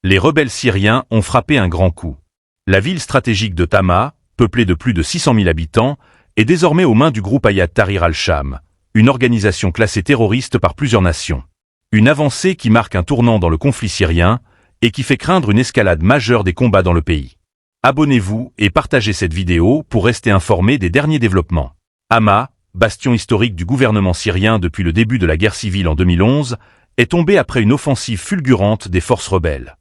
Les rebelles syriens ont frappé un grand coup. La ville stratégique de Tama, peuplée de plus de 600 000 habitants, est désormais aux mains du groupe Hayat Tahrir al-Sham, une organisation classée terroriste par plusieurs nations. Une avancée qui marque un tournant dans le conflit syrien et qui fait craindre une escalade majeure des combats dans le pays. Abonnez-vous et partagez cette vidéo pour rester informé des derniers développements. Hama, bastion historique du gouvernement syrien depuis le début de la guerre civile en 2011, est tombé après une offensive fulgurante des forces rebelles.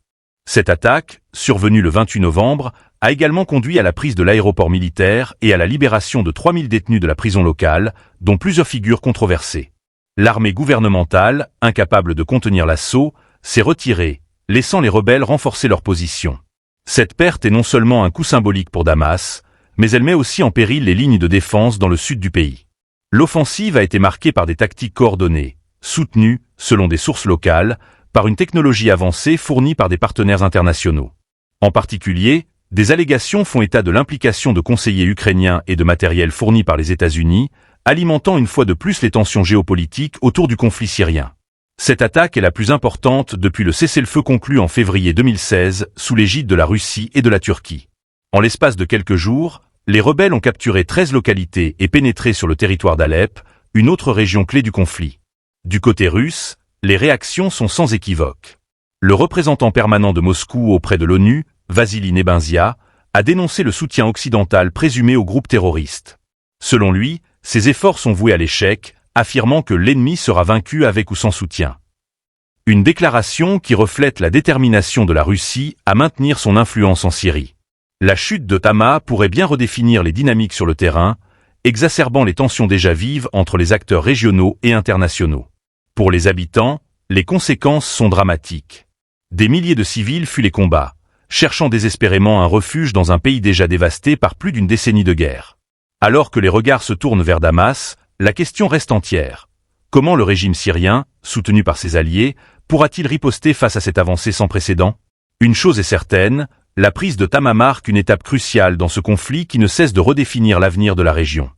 Cette attaque, survenue le 28 novembre, a également conduit à la prise de l'aéroport militaire et à la libération de 3000 détenus de la prison locale, dont plusieurs figures controversées. L'armée gouvernementale, incapable de contenir l'assaut, s'est retirée, laissant les rebelles renforcer leur position. Cette perte est non seulement un coup symbolique pour Damas, mais elle met aussi en péril les lignes de défense dans le sud du pays. L'offensive a été marquée par des tactiques coordonnées, soutenues, selon des sources locales, par une technologie avancée fournie par des partenaires internationaux. En particulier, des allégations font état de l'implication de conseillers ukrainiens et de matériel fourni par les États-Unis, alimentant une fois de plus les tensions géopolitiques autour du conflit syrien. Cette attaque est la plus importante depuis le cessez-le-feu conclu en février 2016 sous l'égide de la Russie et de la Turquie. En l'espace de quelques jours, les rebelles ont capturé 13 localités et pénétré sur le territoire d'Alep, une autre région clé du conflit. Du côté russe, les réactions sont sans équivoque. Le représentant permanent de Moscou auprès de l'ONU, Vassily Nebenzia, a dénoncé le soutien occidental présumé au groupe terroriste. Selon lui, ces efforts sont voués à l'échec, affirmant que l'ennemi sera vaincu avec ou sans soutien. Une déclaration qui reflète la détermination de la Russie à maintenir son influence en Syrie. La chute de Tama pourrait bien redéfinir les dynamiques sur le terrain, exacerbant les tensions déjà vives entre les acteurs régionaux et internationaux. Pour les habitants, les conséquences sont dramatiques. Des milliers de civils fuient les combats, cherchant désespérément un refuge dans un pays déjà dévasté par plus d'une décennie de guerre. Alors que les regards se tournent vers Damas, la question reste entière. Comment le régime syrien, soutenu par ses alliés, pourra-t-il riposter face à cette avancée sans précédent? Une chose est certaine, la prise de Tama marque une étape cruciale dans ce conflit qui ne cesse de redéfinir l'avenir de la région.